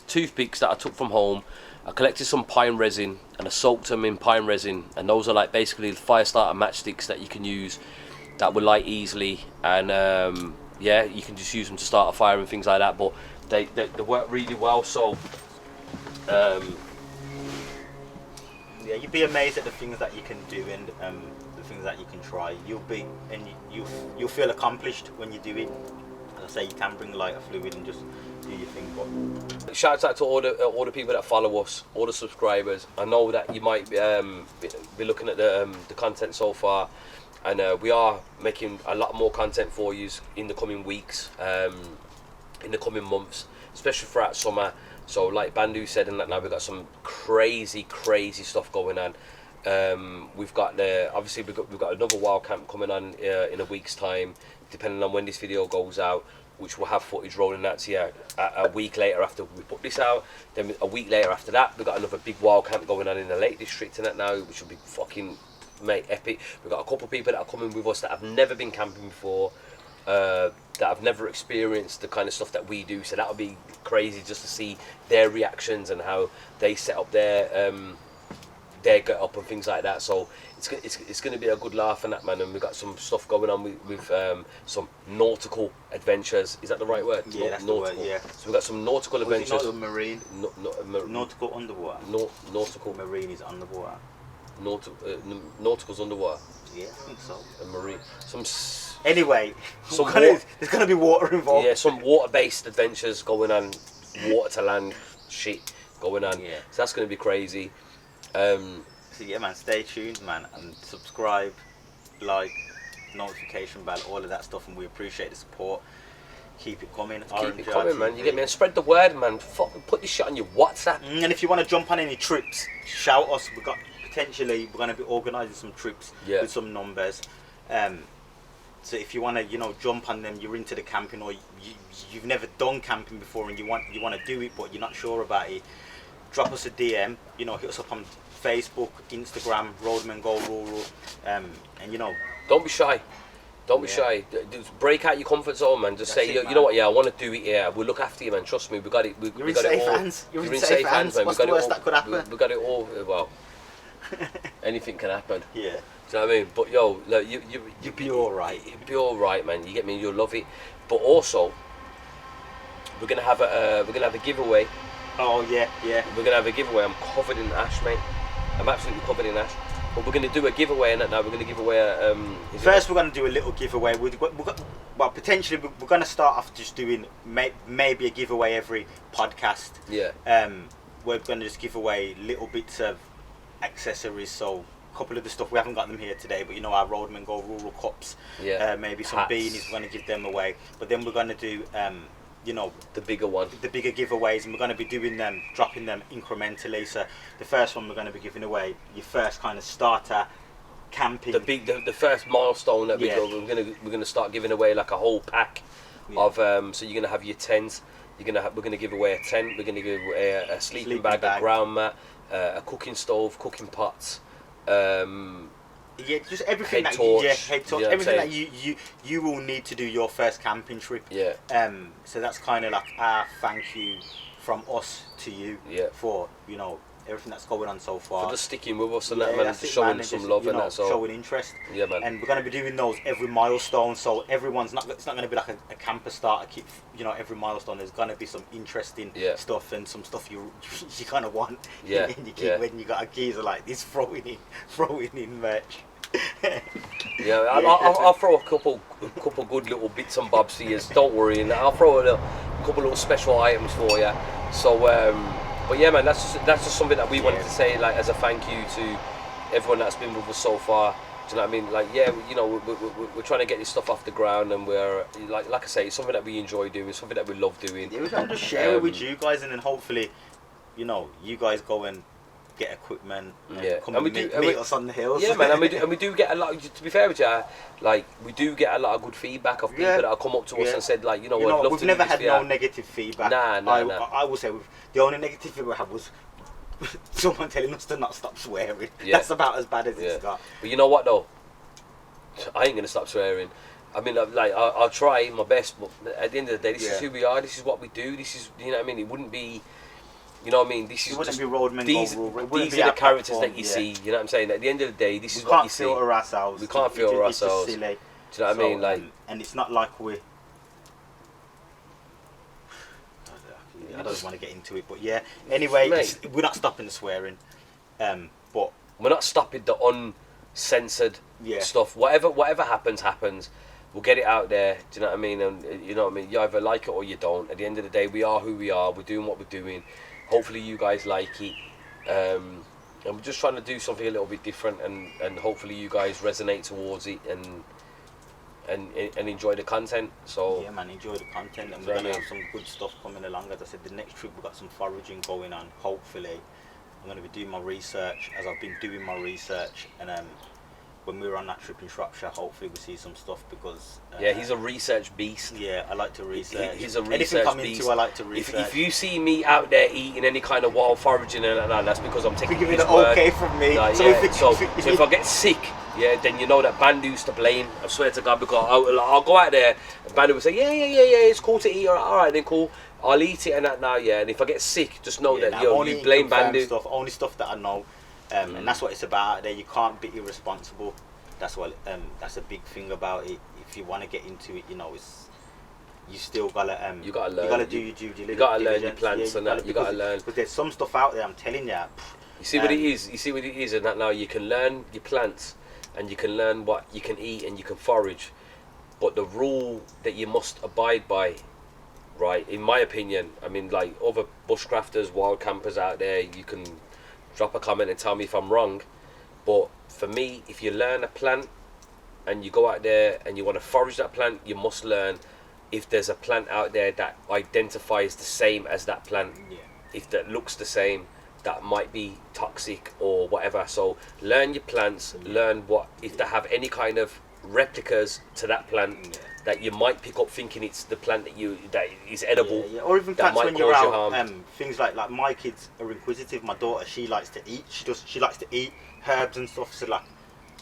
toothpicks that I took from home. I collected some pine resin and I soaked them in pine resin, and those are like basically fire starter matchsticks that you can use that will light easily, and you can just use them to start a fire and things like that. But they work really well. So you'd be amazed at the things that you can do and the things that you can try. You'll feel accomplished when you do it. As I say, you can bring lighter fluid and just do your thing. But shout out to all the people that follow us, all the subscribers. I know that you might be looking at the content so far, and we are making a lot more content for you in the coming weeks, in the coming months, especially throughout summer. So like Bandu said, and that now we've got some crazy stuff going on. We've got another wild camp coming on in a week's time, depending on when this video goes out, which will have footage rolling out to you a week later after we put this out. Then a week later after that, we've got another big wild camp going on in the Lake District and that now, which will be fucking epic. We've got a couple of people that are coming with us that have never been camping before, that have never experienced the kind of stuff that we do, so that'll be crazy just to see their reactions and how they set up their get up and things like that. So it's going to be a good laugh and that, man. And we've got some stuff going on with some nautical adventures. Is that the right word? Yeah, that's nautical. The word, yeah. So we've got some nautical adventures. Not marine. Nautical underwater. Nautical. Marine is underwater. Nautical's underwater. Yeah, I think so. And marine. Anyway, there's going to be water involved. Yeah, some water-based adventures going on, water to land shit going on. Yeah. So that's going to be crazy. So yeah, man, stay tuned, man, and subscribe, like, notification bell, all of that stuff, and we appreciate the support. Keep it coming. Keep it coming, man. You get me? And spread the word, man. Fucking put this shit on your WhatsApp. And if you want to jump on any trips, shout us. We're going to be organising some trips with some numbers. So if you want to, you know, jump on them, you're into the camping, or you've never done camping before and you want to do it, but you're not sure about it, drop us a DM. You know, hit us up on Facebook, Instagram, Roadman Go Rural, and you know, don't be shy. Don't be shy. Just break out your comfort zone, man. Just say, you know what? Yeah, I want to do it. Yeah, we'll look after you, man. Trust me, we got it. You're in safe hands. You're in safe hands, man. What's the worst that could happen? We got it all. Well, anything can happen. Yeah. Do you know what I mean? But yo, look, you'll be all right. You'll be all right, man. You get me? You'll love it. But also, we're gonna have a giveaway. Oh yeah. We're gonna have a giveaway. I'm covered in ash, mate. I'm absolutely covered in ash. But we're going to do a giveaway, and now we're going to give away a... First, we're going to do a little giveaway. Well, potentially, we're going to start off just doing maybe a giveaway every podcast. Yeah. We're going to just give away little bits of accessories. So, a couple of the stuff, we haven't got them here today, but you know, our Roadman Go Rural cups. Yeah. Maybe some hats. beanies, we're going to give them away. But then we're going to do... you know, the bigger one, the bigger giveaways, and we're going to be doing them, dropping them incrementally. So the first one we're going to be giving away your first kind of starter camping, the first milestone that we go. We're gonna start giving away like a whole pack of so you're gonna have your tent. We're gonna give away a tent. We're gonna give away a sleeping bag, a ground mat, a cooking stove, cooking pots. Just everything head that torch, head torch, everything that you will need to do your first camping trip. Yeah. So that's kind of like our thank you from us to you for, you know, everything that's going on so far. For just sticking with us and that, man, showing some love and that, so showing interest. Yeah, man. And we're going to be doing those every milestone, so everyone's not. It's not going to be like a camper starter kit. You know, every milestone there's going to be some interesting stuff and some stuff you kind of want. Yeah. And you keep when you got a geezer like this throwing in merch. I'll throw a couple good little bits and bobs for you. Don't worry, and I'll throw a couple little special items for you. So, but yeah, man, that's just something that we wanted to say, like, as a thank you to everyone that's been with us so far. Do you know what I mean? Like, yeah, you know, we're trying to get this stuff off the ground, and we're like I say, it's something that we enjoy doing, something that we love doing. Yeah, we're going to share it with you guys, and then hopefully, you know, you guys go and get equipment, come and meet us on the hills. Yeah, man, and we do get a lot. To be fair with you, like, we do get a lot of good feedback of people that have come up to us and said, like, you know, I'd love we've to never do this had no negative feedback. Nah. I will say the only negative feedback we had was someone telling us to not stop swearing. That's about as bad as it's got. But you know what though, I ain't gonna stop swearing. I mean, like, I'll try my best, but at the end of the day, this is who we are. This is what we do. This is, you know what I mean. It wouldn't be. You know what I mean? This is be Roadman these are the characters that you see. You know what I'm saying? At the end of the day, this is what you see. We can't filter ourselves. We can't filter ourselves. It's just silly. Do you know what I mean? Like, and it's not like I don't want to get into it, but yeah. Anyway, we're not stopping the swearing, but we're not stopping the uncensored stuff. Whatever happens. We'll get it out there. Do you know what I mean? And you know what I mean. You either like it or you don't. At the end of the day, we are who we are. We're doing what we're doing. Hopefully, you guys like it. And we're just trying to do something a little bit different, and hopefully, you guys resonate towards it and enjoy the content. So yeah, man, enjoy the content, and we're gonna have some good stuff coming along. As I said, the next trip we've got some foraging going on. Hopefully, I'm gonna be doing my research as I've been doing my research, and when we were on that trip in Shropshire, hopefully we see some stuff, because he's a research beast. Yeah, I like to research. He's a research beast. I like to research. If you see me out there eating any kind of wild foraging and that, that's because I'm taking his it word. okay from me. Like, so if I get sick, then you know that Bandu's to blame. I swear to God, because I'll go out there and Bandu will say, yeah, it's cool to eat. All right, then cool. I'll eat it and that now, and if I get sick, just know that you blame Bandu. Only stuff that I know. And that's what it's about out there. You can't be irresponsible. That's what. That's a big thing about it. If you want to get into it, you know, you still gotta you gotta learn. You gotta do your due diligence. You gotta learn your plants and that. You gotta learn. Because there's some stuff out there. I'm telling you. You see what it is. You see what it is, and that now you can learn your plants, and you can learn what you can eat, and you can forage. But the rule that you must abide by, right? In my opinion, I mean, like other bushcrafters, wild campers out there, you can drop a comment and tell me if I'm wrong. But for me, if you learn a plant and you go out there and you want to forage that plant, you must learn if there's a plant out there that identifies the same as that plant. If that looks the same, that might be toxic or whatever. So learn your plants, learn what if they have any kind of replicas to that plant that you might pick up thinking it's the plant that is edible. Or even plants when you're out, things like my kids are inquisitive. My daughter, she likes to eat. She likes to eat herbs and stuff. So like,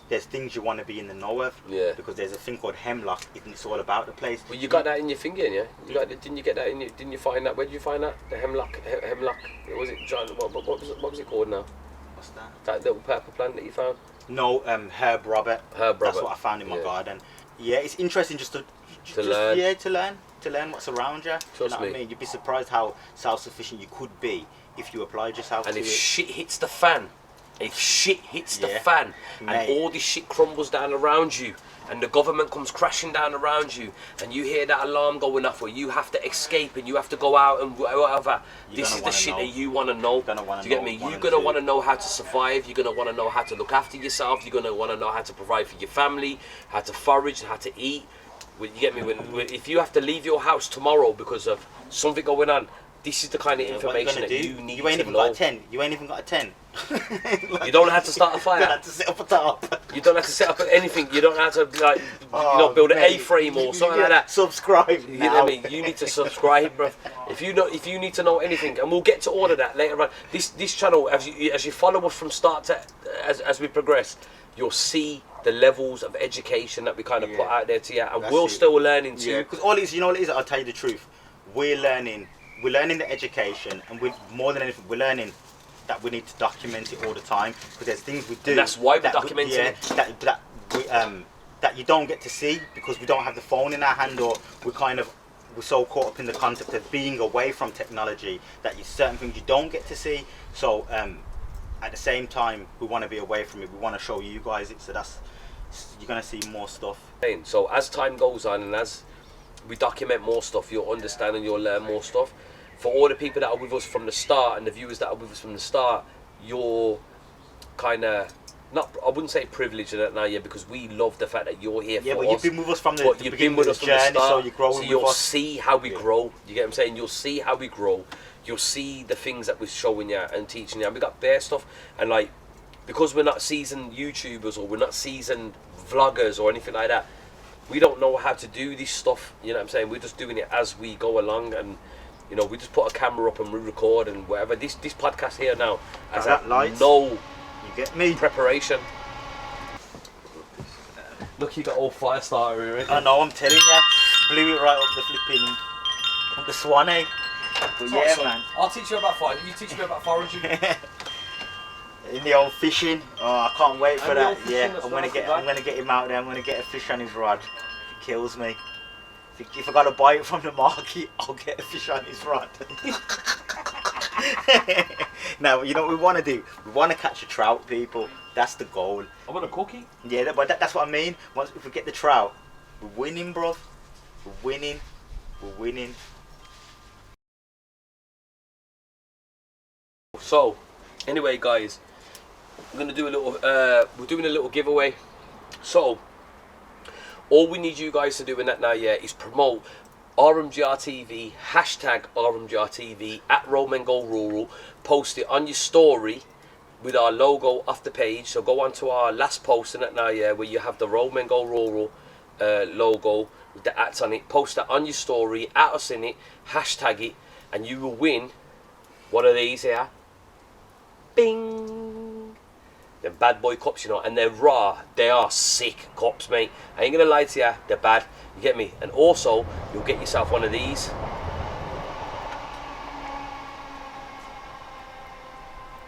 there's things you want to be in the know of. Because there's a thing called hemlock, and it's all about the place. Well, you got that in your finger, yeah? Didn't you get that in your, didn't you find that? Where did you find that? The hemlock. What was it, John? What was it called now? What's that? That little purple plant that you found? No, herb Robert. Herb Robert. That's what I found in my garden. Yeah, it's interesting just to learn. Yeah, to learn what's around you. Trust me. I mean, you'd be surprised how self-sufficient you could be if you applied yourself to it. And if shit hits the fan, and all this shit crumbles down around you, and the government comes crashing down around you, and you hear that alarm going off, where you have to escape and you have to go out and whatever, this is the shit that you want to know. Do you get me? You're gonna want to know how to survive. You're gonna want to know how to look after yourself. You're gonna want to know how to provide for your family, how to forage, how to eat. You get me? If you have to leave your house tomorrow because of something going on, this is the kind of information that you need to know. You ain't even got a tent. You ain't even got a tent. You don't have to start a fire. You don't have to set up a tarp. You don't have to set up anything. You don't have to build an A-frame or something like that. Subscribe now. You know what I mean? You need to subscribe, bro. If you need to know anything, and we'll get to all of that later on. This channel, as you follow us from start to as we progress, you'll see the levels of education that we kind of put out there to you, and we're still learning too. Yeah, because all it is, you know what it is? I'll tell you the truth. We're learning the education, and more than anything, we're learning that we need to document it all the time, because there's things we do. And that's why we're documenting it. That you don't get to see because we don't have the phone in our hand, or we're so caught up in the concept of being away from technology that certain things you don't get to see. So at the same time, we want to be away from it. We want to show you guys it. So you're gonna see more stuff. So as time goes on and as we document more stuff, you'll understand and you'll learn more stuff. For all the people that are with us from the start and the viewers that are with us from the start, you're kind of I wouldn't say privileged in that now, because we love the fact that you're here for us. Yeah, but you've been with us from the beginning of the journey, so you're growing with us. So you'll see how we grow. You get what I'm saying? You'll see how we grow. You'll see the things that we're showing you and teaching you. And we got bare stuff, and like, because we're not seasoned YouTubers or we're not seasoned vloggers or anything like that, we don't know how to do this stuff. You know what I'm saying? We're just doing it as we go along, and we just put a camera up and we record and whatever. This podcast here now has no preparation. Look, you got all fire starter here. I know, I'm telling you, blew it right up the flipping the swan, eh? But yeah, man. I'll teach you about fire. You teach me about foraging. In the old fishing. Oh, I can't wait for that. Yeah, I'm gonna get him out there. I'm gonna get a fish on his rod. It kills me. If I gotta buy it from the market, I'll get a fish on his rod. Now, you know what we want to do? We want to catch a trout, people. That's the goal. I want a cookie. Yeah, but that's what I mean. If we get the trout, we're winning, bro. We're winning. So, anyway, guys, we're gonna do a little. We're doing a little giveaway. So, all we need you guys to do in that now, is promote RMGRTV, hashtag RMGRTV at Roam and Go Rural. Post it on your story with our logo off the page. So go on to our last post in that now, where you have the Roam and Go Rural logo with the @ on it. Post that on your story, at us in it, hashtag it, and you will win one of these here. Bing! Them bad boy cups, and they're raw. They are sick cups, mate. I ain't gonna lie to you, they're bad. You get me? And also, you'll get yourself one of these.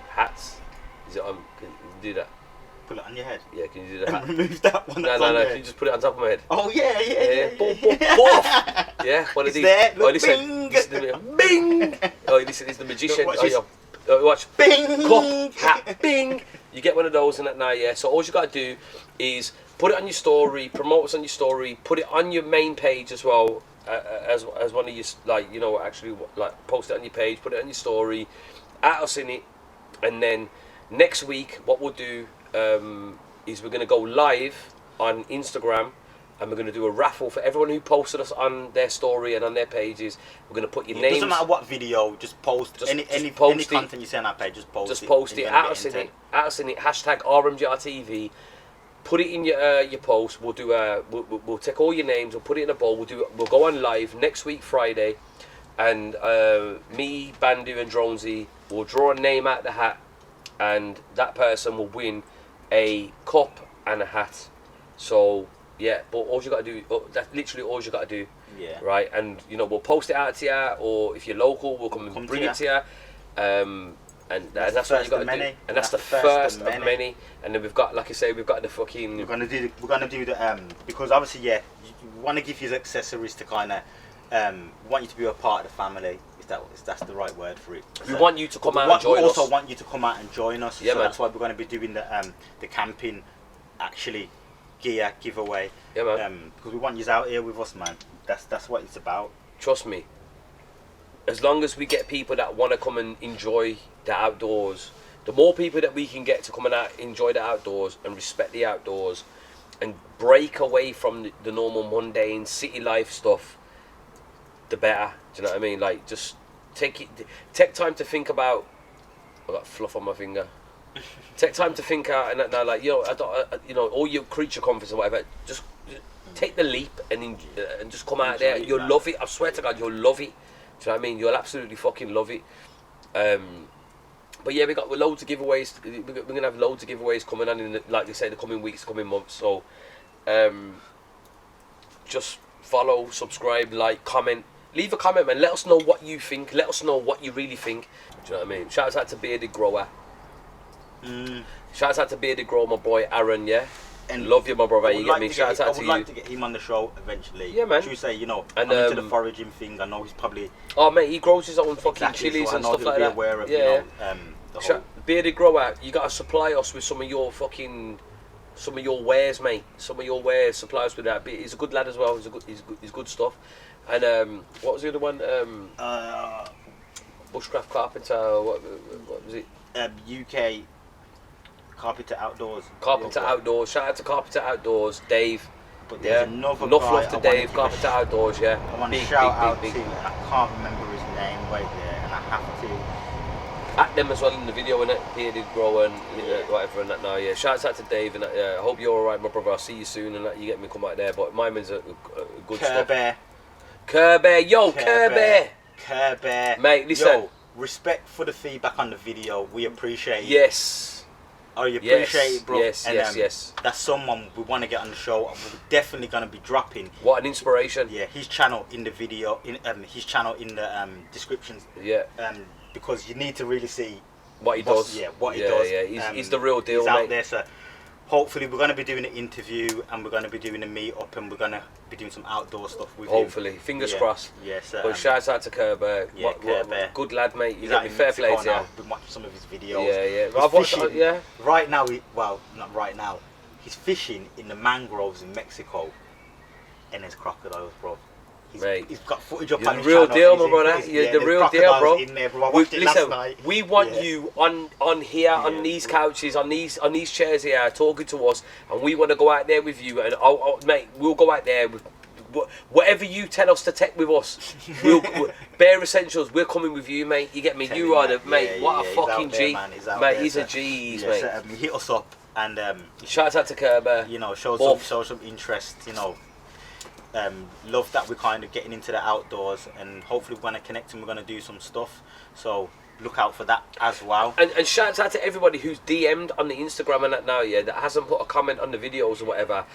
Hats. Is it on? Can you do that? Put it on your head. Yeah, can you do that? And remove that one. No. Can you just put it on top of my head? Oh yeah. Boom. Yeah, one of these. There. Oh, listen. Bing. Oh, this is the magician. Watch. Bing. Cup, hat, bing. You get one of those in that now, So all you got to do is put it on your story, promote us on your story, put it on your main page as well, as one of your, actually post it on your page, put it on your story, at us in it, and then next week what we'll do, is we're going to go live on Instagram, and we're going to do a raffle for everyone who posted us on their story and on their pages. We're going to put your names. Doesn't matter what video, just post any content you see on our page. Just post it. Just post it. Out of it. Hashtag RMGRTV. Put it in your post. We'll do we'll take all your names. We'll put it in a bowl. We'll go on live next week Friday, and me, Bandu, and Dronesy will draw a name out the hat, and that person will win a cup and a hat. So yeah, but all you got to do, that's literally all you got to do. Yeah. Right, and you know, we'll post it out to you, or if you're local, we'll come and bring it to you. And that's what you got to do. And that's the first of many. And then we've got, like I say, we've got the fucking. We're gonna do the because obviously, yeah, we want to give you the accessories to kind of want you to be a part of the family. If that's the right word for it. We want you to come out and join us. We also want you to come out and join us. Yeah, so man. that's why we're going to be doing the camping, actually, gear giveaway. Yeah, man. Because we want you out here with us, man. That's what it's about. Trust me. As long as we get people that want to come and enjoy the outdoors, the more people that we can get to come and enjoy the outdoors and respect the outdoors and break away from the normal mundane city life stuff, the better. Do you know what I mean? Like, just take time to think about. I got fluff on my finger. Take time to think out, and now, like, all your creature comforts or whatever. Just take the leap and just come out there. You'll love it. I swear to God, you'll love it. Do you know what I mean? You'll absolutely fucking love it. But yeah, we're loads of giveaways. We're gonna have loads of giveaways coming on in like they say, the coming weeks, coming months. So just follow, subscribe, like, comment. Leave a comment, man. Let us know what you think. Let us know what you really think. Do you know what I mean? Shout out to Bearded Grower. Shout out to Bearded Grower, my boy Aaron. Yeah. And love you, my brother. You get me. Shout out to you. I would like to get him on the show eventually. Yeah, man. Should we say, and I'm into the foraging thing. I know he's probably. Oh, mate, he grows his own fucking chilies and stuff like that. Aware of, yeah. The whole... Bearded Grower, you gotta supply us with some of your wares, mate. Some of your wares. Supply us with that. But he's a good lad as well. He's good stuff. And what was the other one? Bushcraft Carpenter. What was it? UK Carpenter Outdoors. Carpenter Outdoors. Shout out to Carpenter Outdoors, Dave. But there's another enough guy love to Dave. Carpenter Outdoors, yeah. I want to shout out to, and I can't remember his name right there, and I have to. At them as well in the video, innit? Bearded Grower and whatever and that now, yeah. Shouts out to Dave and that, yeah. I hope you're alright, my brother. I'll see you soon and that you get me come out there. But my man's a good stuff. KERRBEAR, yo, KERRBEAR. KERRBEAR. Mate, listen. Yo, respect for the feedback on the video. We appreciate it. Yes. Oh, you appreciate it, bro. Yes, and, yes. That's someone we want to get on the show. We're definitely going to be dropping. What an inspiration. Yeah, his channel in the video, his channel in the descriptions. Yeah. Because you need to really see what he does. Yeah, what he does. Yeah, he's the real deal, he's mate. out there, so hopefully we're going to be doing an interview and we're going to be doing a meet-up and we're going to be doing some outdoor stuff with hopefully. him. Fingers crossed. Yes. But shouts out to KERRBEAR. Yeah, KERRBEAR. Good lad, mate. He's got me fair play to you. I've been watching some of his videos. Yeah. I've watched, yeah. Right now, not right now. He's fishing in the mangroves in Mexico and there's crocodiles, bro. He's got footage up on his real channel. deal, my brother. You're the real deal, bro. In there, bro. I watched it last night. We want you on here, on these couches, on these chairs here, talking to us, and we want to go out there with you. And mate, we'll go out there with whatever you tell us to take with us. We'll Bare Essentials. We're coming with you, mate. You get me? You are the mate. What a fucking G, mate. He's a G, mate. Hit us up and shout out to KERRBEAR. Show some interest. Love that we're kind of getting into the outdoors, and hopefully we're going to connect and we're going to do some stuff, so look out for that as well. And shouts out to everybody who's DM'd on the Instagram and that now, that hasn't put a comment on the videos or whatever,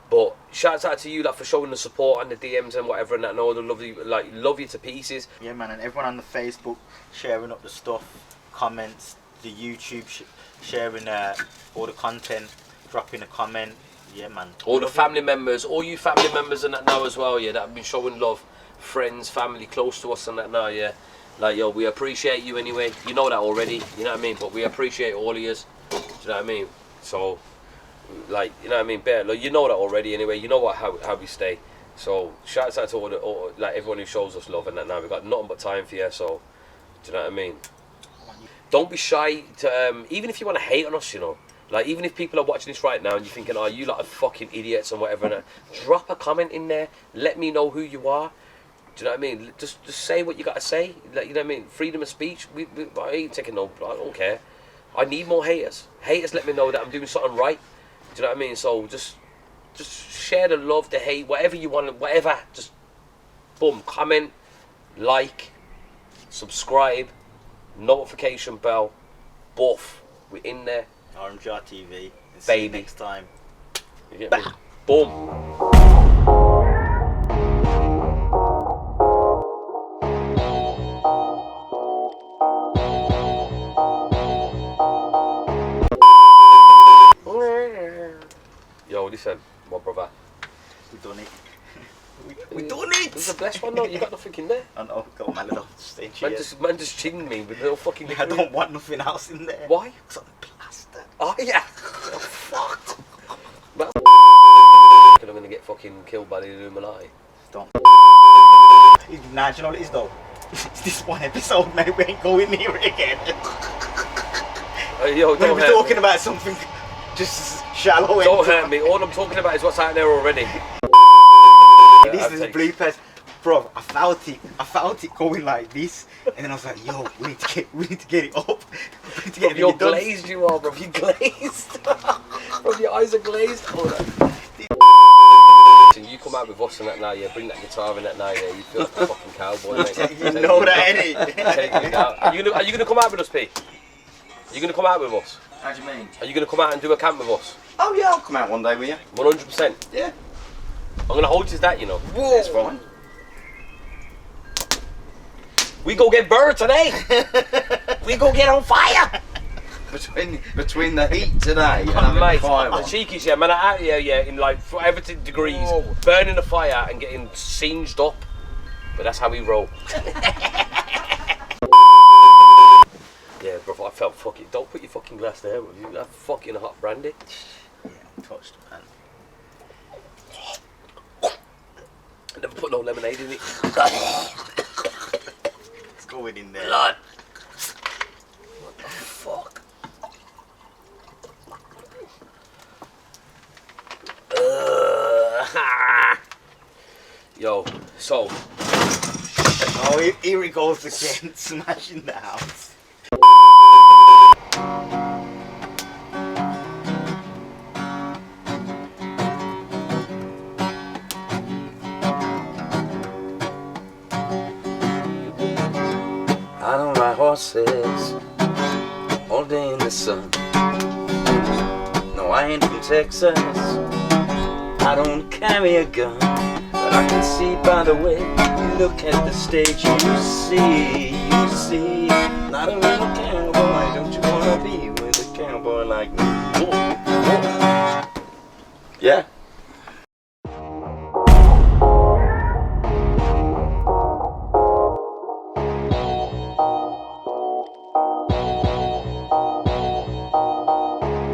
but shouts out to you for showing the support on the DMs and whatever and that, and all the lovely, love you to pieces. Yeah, man. And everyone on the Facebook sharing up the stuff, comments, the YouTube sharing all the content, dropping a comment. Yeah, man. All the family members, all you family members and that now as well, that have been showing love, friends, family close to us and that now, we appreciate you anyway. You know that already, you know what I mean? But we appreciate all of yous. Do you know what I mean? So, you know what I mean? Bear, you know that already anyway. You know how we stay. So, shouts out to all everyone who shows us love and that now. We've got nothing but time for you. So, do you know what I mean? Don't be shy to even if you want to hate on us, Like, even if people are watching this right now and you're thinking, oh, you lot are fucking idiots and whatever, and drop a comment in there. Let me know who you are. Do you know what I mean? Just say what you got to say. Like, you know what I mean? Freedom of speech. I ain't taking no. I don't care. I need more haters. Haters let me know that I'm doing something right. Do you know what I mean? So just share the love, the hate, whatever you want, whatever. Just boom, comment, like, subscribe, notification bell, buff. We're in there. RMGR TV. And see Baby. you next time. You get me? Boom. Yo, listen, my brother. We done it. We done it! It was a blessed one, though. You got nothing in there. I know, got my little stain. Man just chinned me with no fucking. I don't want nothing else in there. Why? Because I'm plastered. Oh, yeah. Oh, fucked. I'm gonna get fucking killed by the Illuminati. Don't. Nah, do you know what it is though? It's this one episode, mate. We ain't going near it again. Yo, don't We're hurt talking me. about something just shallow. Don't hurt me. All I'm talking about is what's out there already. This is bloopers. Bro, I felt it going like this, and then I was like, "Yo, we need to get it up. We need to get it You're done." glazed, you are, bro. You're glazed. Bro, your eyes are glazed. You come out with us and that now, yeah. Bring that guitar in that now, yeah. You feel like a fucking cowboy, mate. You know that, innit? Are you gonna come out with us, P? Are you gonna come out with us? How do you mean? Are you gonna come out and do a camp with us? Oh yeah, I'll come out one day with you. 100%. Yeah. I'm gonna hold you to that, you know. That's fine. We go get burned today. We go get on fire. Between the heat today and having Mate, a fire the on. cheekies, yeah, man, out here, yeah, in like 5 degrees, burning the fire and getting singed up. But that's how we roll. Yeah, bro, I felt fucking. Don't put your fucking glass there, will you? That fucking hot brandy. Yeah, I'm touched, man. I never put no lemonade in it. It's going in there. Blood. What the fuck? Yo, so. Oh, here he goes again, smashing the house. I don't ride horses all day in the sun. No, I ain't from Texas. I don't carry a gun, but I can see by the way you look at the stage. You see, not a real cowboy. Don't you wanna be with a cowboy like me? Yeah.